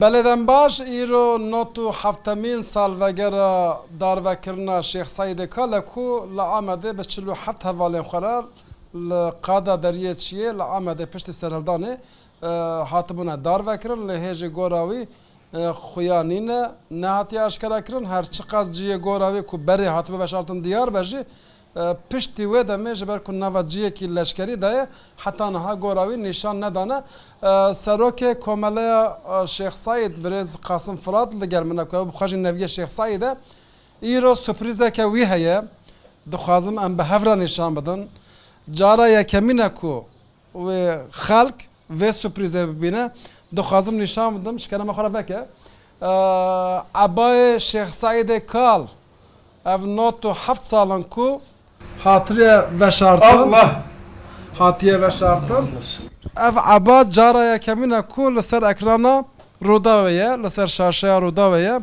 Beleden baş îro notu heftemîn salvegera darvekirina Şeyx Saîdê Kale ku li Amedê bi 47 hevalên xwerer li qada deriyê Çiyê li Amedê piştî serhildanê hatibûne darvekirin li hêjê gora wî xuyanîne nehatiye eşkera kirin her çi qas ciyê gora wî ku berê hatibû veşartin Diyarbejî piştî wê demê ji ber ku nava ciyekî leşkerî daye heta niha gora wî nîşan nedane serokê komeleya Şeyx Saîd Birêz Qasım Firat li gel min ku ew bi xwe jî neviyê Şeyx Saîd e îro sürprîzeke wî heye dixwazim em bi hev re nîşan bidin cara yekemîn ku wê xelk vê sürprîzê bibîne dixwazim nîşan bidim şikerema xwe re veke ebayê Şeyx Saîdê Kal ev not û heft salan ku hatiriye veşartin hatiye veşartin ev eba cara yekemîn ku li ser ekrana Rûdawê ye li ser şaşeya Rûdawê ye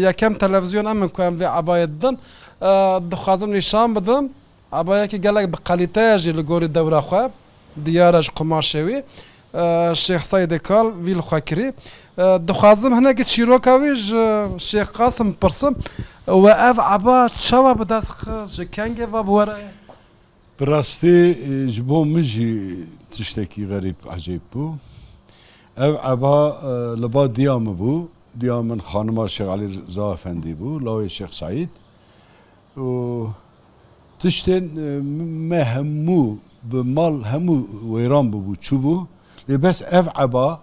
yekem televizyon em ku em vê ebayê didin dixwazim nîşan bidim ebayekî gelek bi qalîteye jî li gorî dewra xwe diyare ji qumaşê wî Şeyx Saîdê Kal vî li xwe kirî dixwazim hinekî çîroka wî ji Şeyx Qasım pirsim ve ev eba çawa bi dest xist ji kengê ve bi were ye Bi rastî ji bo min jî tiştekî xerîb ecêb bû. Ev eba li ba diya min bû. Diya min xanima Şeyx Alî Rıza Efendî bû, lawê Şeyx Saîd. Tiştên me hemû bi mal hemû wêran bûbû çûbû. Lê bes ev eba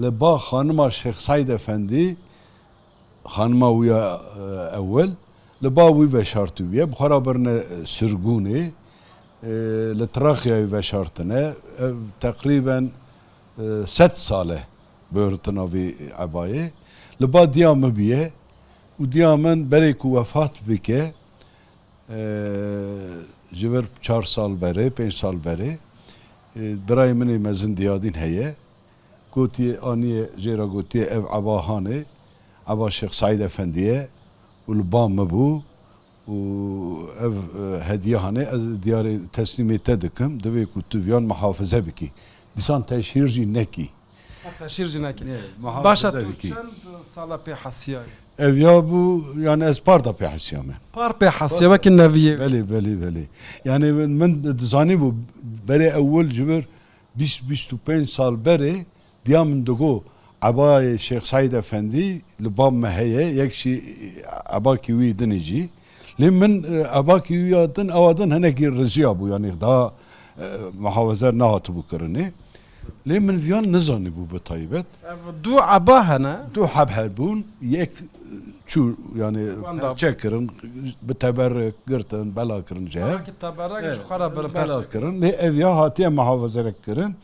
li ba xanima Şeyx Saîd Efendî xanima wî ya ewwel li ba wî veşartîye bixwara birine Sirgûnê li Trakyayê veşartine ev teqrîben 100 sal e bihurtina vê ebayê li ba diya min bûye û diya min berê ku wefat bike ji vir 4 sal berê 5 sal berê birayê min ê mezin diyadîn heye gotiye aniye jêra gotiye ev eba hanê eba Şeyx Saîd Efendî ye û li ba min bû û ev hediye hanê ez diyarê teslîmê te dikim divê ku tu viyan mihafeze bikî dîsan teşhîr jî nekî teşhîr jî nekî başa tu bikî çend sala pê hesiya ev ya bû yani ez par da pê hesiya me par pê hesiya wekî neviyê belê yani min dizanî bû berê ewwel ji vir 20-25 sal berê diya min digo ebayê Şeyx Saîd Efendî li ba me heye yek jî ebakî wî dinê jî lê min ebakî wî ya din ewa din hinekî riziya bû yani daha muhawezer nehatibû kirinê lê min viyan nizanîbû bi taybet ev du eba hene du heb hebûn yek çû yani çekirin bi teberrek girtin bela kirin ji hev ki teberek ji xwe re birin bela kirin lê ev ya hatiye muhawezerek kirin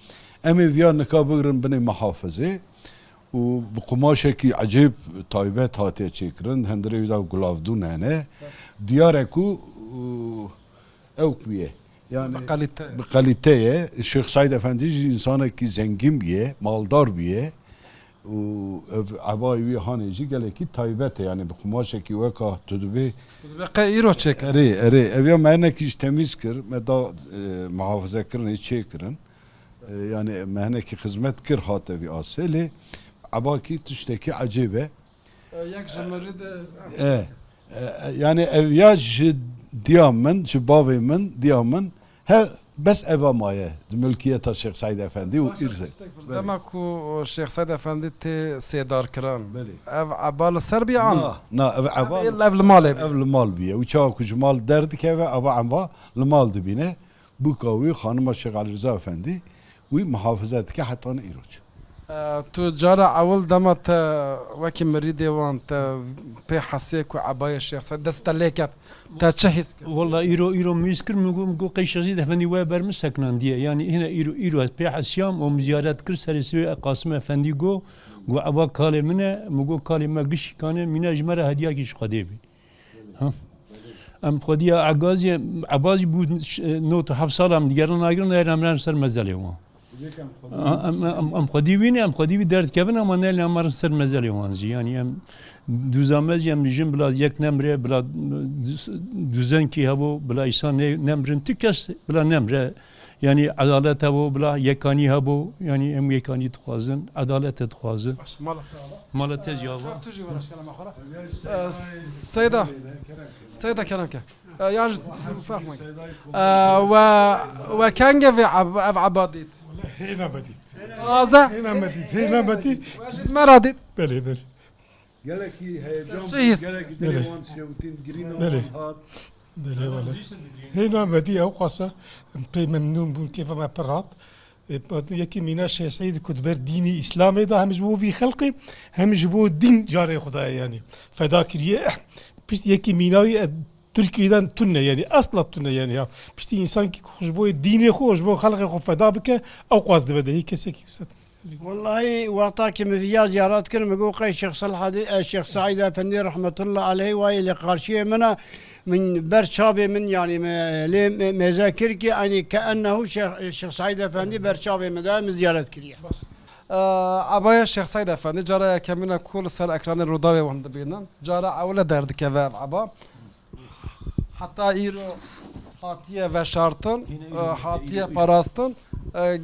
em ê viya nika bigirin binê muhafezê û bi qumaşekî ecêb taybet hatiye çêkirin hindirê wî da gulavdûn hene diyare ku ew bûye yani kalite bi kaliteye Şeyx Saîd Efendî jî insanekî zengin bûye maldar bûye û ev ebayê wî hanê jî gelekî taybet e yani bi qumaşekî weka tu dibê qe îro çêkir erê ev ya me hinekî ji temîz kir me da muhafizekirinê çêkirin yani me hinekî xizmet kir hate vî asê lê ebakî tiştekî ecêb e yek ji mirî de yani ev ya ji diya min ji bavê min diya min he bes eva maye di milkiyeta Şeyx Saîd Efendî û îrze dema ku Şeyx Saîd Efendî tê sêdar kiran belê ev eba li ser bî an na ev eba ev li malê ev li mal bîye û çawa ku ji mal derdikeve eva eva li mal dibîne bûka wî xanima Şeyx Alî Rıza Efendî wî muhafize dike heta ne îroj tu cara ewil dema te wekî mirîdê wan te pê hesiyê ku ebayê Şeyx Saîd dest te lêket te çi hîs kir والله ايرو ميسكر مگو قيش شديد افندي و برمسكنان دي يعني هنا ايرو بي حسيام و زيارات كر سرسوي قاسم افندي جو ابا كالي منه مگو كالي ما قش كان من اجمره هديه كيش قديبي ها ام خديا عغازي عبازي بود نوت حفصالم ديارن اگرن امرن سر مزالي و ام خديوين ام خديوي درد كفن اما نل امر سر مزالي وانزي يعني ام دوزامز یم جیم بلا یک نمره بلا دوزن کی هوا بلا ایسان نمرن تکس بلا نمره yani adalet bu bla yekani bu yani em yekani tuazın adalet tuazın باش مالك malatez yava تجي ولا كلام اخر سيدة كلامك يعني فاهمك وكان في عباديت هنا بديت تازه هنا بديت هنا بديت واجد ما رديت بله بله Geleki heyecan, Şeyiz. geleki Böyle. devan şevtin, girino, Böyle. hat. بله والله هنا بدي او قصه بي ممنون بون كيف ما برات يكي مينا شيخ سعيد كتبر ديني اسلامي ده هم جبو في خلقي هم جبو دين جاري خداي يعني فداكريه بيش يكي ميناوي Türkiye'den tünne yani asla tünne yani ya. İşte insan ki hoşboy dini hoşboy halkı ho feda bike او قصد بده هي كسك والله وقتك مفيا زيارات كلمة يقول قي الشيخ صالح الشيخ سعيد افندي رحمة الله عليه واي اللي قارشيه منه من برشافي من يعني مذاكر كي يعني كأنه الشيخ سعيد افندي برشافي من زيارات كريه عباية الشيخ سعيد افندي جرى كمينا كل سر اكران الرضاوي وهم دبينا جرى اولى درد كذا عبا حتى ايرو هاتيه و شارتن هاتيه باراستن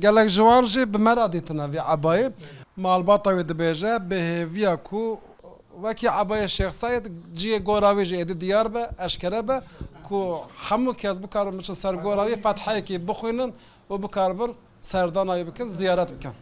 gelek جوان جي بمرادتنا في عباية مالباطا ودبيجة بهفيا كو وكي عباية الشيخ سعيد جي قوراوي جي ادي ديار به اشكره به كو حمو كيز بكارم مشن سر قوراوي فتحي كي بخوينن و بكاربر سردان اي بكن زيارت بكن